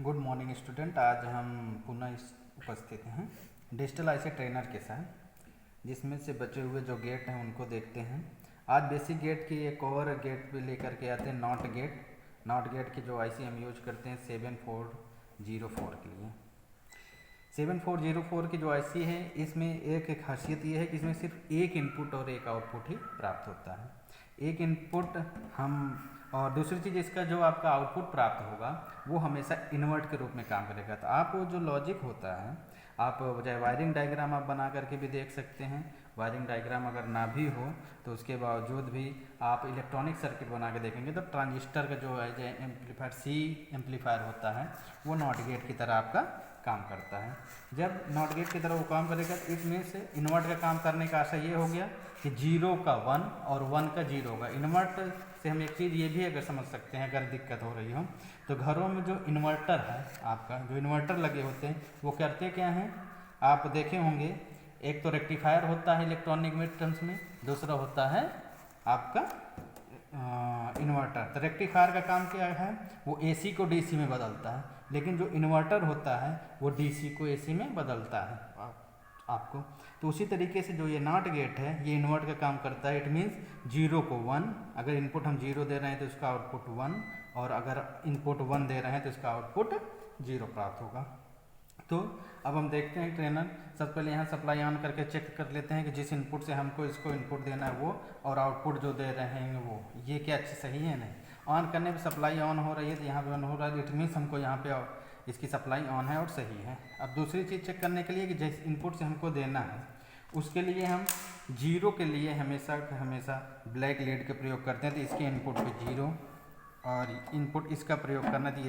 Good morning student. आज हम पुनः उपस्थित हैं डिजिटल आईसी ट्रेनर के साथ, जिसमें से बचे हुए जो गेट हैं उनको देखते हैं। आज बेसिक गेट की एक और गेट भी लेकर के आते हैं, नॉट गेट। नॉट गेट की जो आईसी हम यूज करते हैं 7404 के लिए। 7404 की जो आईसी है, इसमें एक खासियत ये है कि इसमें सिर्फ एक इनपुट और एक आउटपुट ही प्राप्त होता है। एक इनपुट हम और दूसरी चीज़, इसका जो आपका आउटपुट प्राप्त होगा वो हमेशा इन्वर्ट के रूप में काम करेगा। तो आप वो जो लॉजिक होता है, आप चाहे वायरिंग डायग्राम आप बना करके भी देख सकते हैं। वायरिंग डायग्राम अगर ना भी हो तो उसके बावजूद भी आप इलेक्ट्रॉनिक सर्किट बना के देखेंगे तो ट्रांजिस्टर का जो है एम्पलीफायर सी एम्पलीफायर होता है वो नॉट गेट की तरह आपका काम करता है। जब नॉट गेट की तरह वो काम करेगा तो इट मीन्स इन्वर्ट का काम करने का आशा ये हो गया कि 0 का 1 और 1 का 0 होगा। इन्वर्ट से हम एक चीज़ ये भी अगर समझ सकते हैं, अगर दिक्कत हो रही हो तो घरों में जो इन्वर्टर है आपका, जो इन्वर्टर लगे होते हैं वो करते क्या हैं, आप देखे होंगे। एक तो रेक्टिफायर होता है इलेक्ट्रॉनिक मीटर्स में, दूसरा होता है आपका इन्वर्टर। तो रेक्टिफायर का काम क्या है, वो एसी को डीसी में बदलता है, लेकिन जो इन्वर्टर होता है वो डीसी को एसी में बदलता है आपको। तो उसी तरीके से जो ये नॉट गेट है ये इन्वर्ट का काम करता है। इट मीन्स 0 को 1, अगर इनपुट हम 0 दे रहे हैं तो इसका आउटपुट 1, और अगर इनपुट 1 दे रहे हैं तो इसका आउटपुट 0 प्राप्त होगा। तो अब हम देखते हैं ट्रेनर, सबसे पहले यहाँ सप्लाई ऑन करके चेक कर लेते हैं कि जिस इनपुट से हमको इसको इनपुट देना है वो, और आउटपुट जो दे रहे हैं वो, ये क्या सही है नहीं। ऑन करने पर सप्लाई ऑन हो रही है तो यहाँ पे ऑन हो रहा है, इट मीन्स हमको यहाँ पे इसकी सप्लाई ऑन है और सही है। अब दूसरी चीज़ चेक करने के लिए कि जिस इनपुट से हमको देना है उसके लिए हम 0 के लिए हमेशा ब्लैक लीड का प्रयोग करते हैं। तो इसके इनपुट पे 0 और इनपुट इसका प्रयोग करना है तो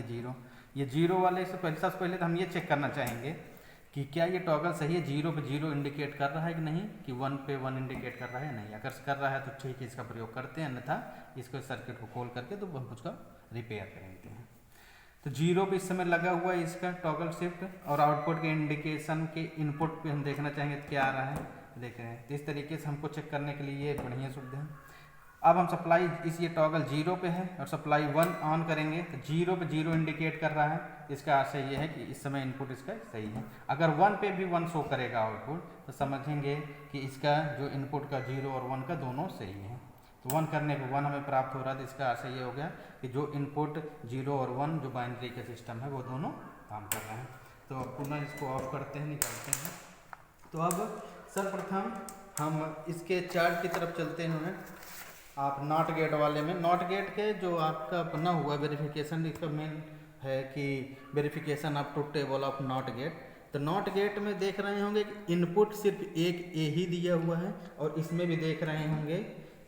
ये 0 वाले से सबसे पहले तो हम ये चेक करना चाहेंगे कि क्या ये टॉगल सही है, 0 पे 0 इंडिकेट कर रहा है कि नहीं, कि 1 पे 1 इंडिकेट कर रहा है नहीं। अगर कर रहा है तो ठीक है, इसका प्रयोग करते हैं, अन्यथा इसको सर्किट को खोल करके तो हम उसका रिपेयर कर लेते हैं। तो 0 पे इस समय लगा हुआ है इसका टॉगल शिफ्ट, और आउटपुट के इंडिकेशन के इनपुट पे हम देखना चाहेंगे तो क्या आ रहा है, देख रहे हैं। तो इस तरीके से हमको चेक करने के लिए ये बढ़िया सुविधा है। अब हम सप्लाई ये टॉगल 0 पे है और सप्लाई 1 ऑन करेंगे तो 0 पे 0 इंडिकेट कर रहा है। इसका आशय ये है कि इस समय इनपुट इसका सही है। अगर 1 पे भी 1 शो करेगा आउटपुट तो समझेंगे कि इसका जो इनपुट का 0 और 1 का दोनों सही है। तो 1 करने पे 1 हमें प्राप्त हो रहा है, तो इसका आशय ये हो गया कि जो इनपुट 0 और 1 जो बाइनरी का सिस्टम है वो दोनों काम कर रहे हैं। तो पुनः इसको ऑफ करते हैं, निकालते हैं। तो अब सर्वप्रथम हम इसके चार्ट की तरफ चलते हैं। आप नॉट गेट वाले में, नॉट गेट के जो आपका बना हुआ वेरिफिकेशन, इसका मेन है कि verification of truth table of not gate. तो नॉट गेट में देख रहे होंगे कि इनपुट सिर्फ एक ए ही दिया हुआ है, और इसमें भी देख रहे होंगे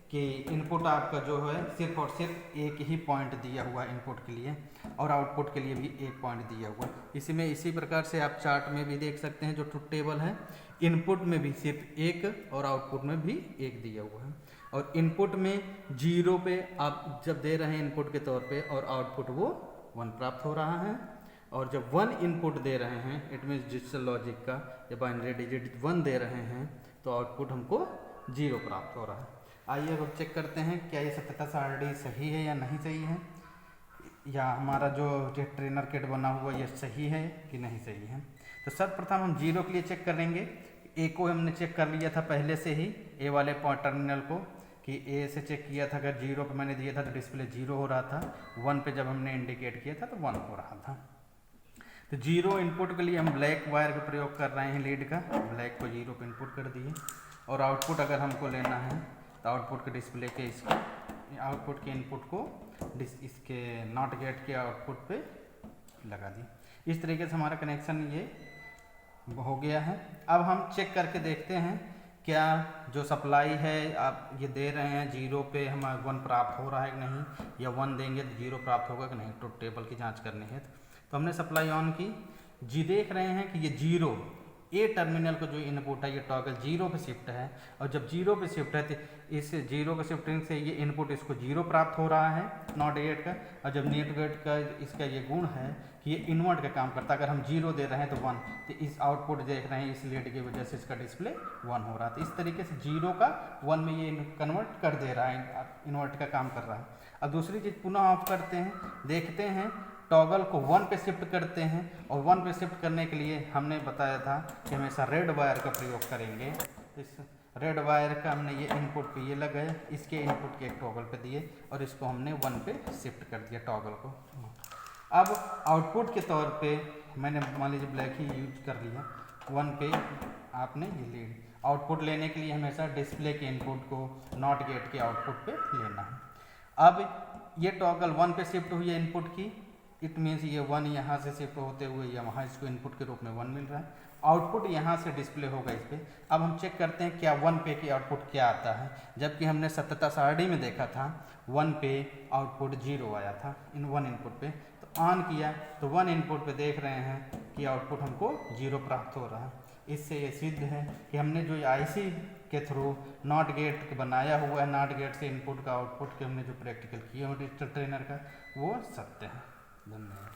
कि इनपुट आपका जो है सिर्फ और सिर्फ एक ही पॉइंट दिया हुआ है इनपुट के लिए, और आउटपुट के लिए भी एक पॉइंट दिया हुआ है। इसी प्रकार से आप चार्ट में भी देख सकते हैं जो ट्रुथ टेबल है, इनपुट में भी सिर्फ एक और आउटपुट में भी एक दिया हुआ है। और इनपुट में 0 पे आप जब दे रहे हैं इनपुट के तौर पे, और आउटपुट वो 1 प्राप्त हो रहा है। और जब 1 इनपुट दे रहे हैं, इट मीन्स डिजिटल लॉजिक का जब बाइनरी डिजिट 1 दे रहे हैं तो आउटपुट हमको 0 प्राप्त हो रहा है। आइए अब चेक करते हैं क्या ये सत्यता सारणी सही है या नहीं सही है, या हमारा जो ट्रेनर किट बना हुआ ये सही है कि नहीं सही है। तो सर्वप्रथम हम 0 के लिए चेक करेंगे। ए को हमने चेक कर लिया था पहले से ही, ए वाले टर्मिनल को, कि ए से चेक किया था। अगर 0 पे मैंने दिया था तो डिस्प्ले 0 हो रहा था, 1 पे जब हमने इंडिकेट किया था तो 1 हो रहा था। तो 0 इनपुट के लिए हम ब्लैक वायर का प्रयोग कर रहे हैं, लीड का। ब्लैक को 0 पे इनपुट कर दिए, और आउटपुट अगर हमको लेना है तो आउटपुट के डिस्प्ले के इसके आउटपुट के इनपुट को इसके नॉट गेट के आउटपुट पे लगा दिए। इस तरीके से हमारा कनेक्शन ये हो गया है। अब हम चेक करके देखते हैं क्या जो सप्लाई है आप ये दे रहे हैं 0 पे हमें 1 प्राप्त हो रहा है कि नहीं, या 1 देंगे तो 0 प्राप्त होगा कि नहीं। ट्रुथ टेबल की जांच करनी है तो हमने सप्लाई ऑन की, जी देख रहे हैं कि ये 0 ए टर्मिनल को जो इनपुट है ये टॉगल 0 पे शिफ्ट है, और जब 0 पे शिफ्ट है तो इस 0 पे शिफ्टिंग से ये इनपुट इसको 0 प्राप्त हो रहा है नॉट गेट का। और जब नेट गेट का इसका ये गुण है कि ये इन्वर्ट का काम करता है, अगर हम 0 दे रहे हैं तो 1, तो इस आउटपुट देख रहे हैं इस लीड की वजह से इसका डिस्प्ले 1 हो रहा है। तो इस तरीके से 0 का 1 में ये कन्वर्ट कर दे रहा है, इन्वर्ट का काम कर रहा है। अब दूसरी चीज़ पुनः ऑफ करते हैं, देखते हैं टॉगल को 1 पे शिफ्ट करते हैं, और 1 पे शिफ्ट करने के लिए हमने बताया था कि हमेशा रेड वायर का प्रयोग करेंगे। इस रेड वायर का हमने ये इनपुट पे ये लगाया, इसके इनपुट के एक टॉगल पे दिए और इसको हमने 1 पे शिफ्ट कर दिया टॉगल को। अब आउटपुट के तौर पे मैंने मान लीजिए ब्लैक ही यूज कर लिया, 1 पे आपने ये ले आउटपुट लेने के लिए हमेशा डिस्प्ले के इनपुट को नॉट गेट के आउटपुट पे लेना है। अब ये टॉगल 1 पे शिफ्ट हुई है इनपुट की, इट मीन्स ये 1 यहाँ से शिफ्ट होते हुए या वहाँ इसको इनपुट के रूप में 1 मिल रहा है, आउटपुट यहाँ से डिस्प्ले होगा इस पर। अब हम चेक करते हैं क्या 1 पे की आउटपुट क्या आता है, जबकि हमने सत्यता सारणी में देखा था 1 पे आउटपुट 0 आया था इन 1 इनपुट पे। तो ऑन किया तो 1 इनपुट पे देख रहे हैं कि आउटपुट हमको 0 प्राप्त हो रहा है। इससे ये सिद्ध है कि हमने जो आईसी के थ्रू नॉट गेट बनाया हुआ है, नॉट गेट से इनपुट का आउटपुट के हमने जो प्रैक्टिकल किए हैं डिजिटल ट्रेनर का, वो सत्य है। धन्यवाद।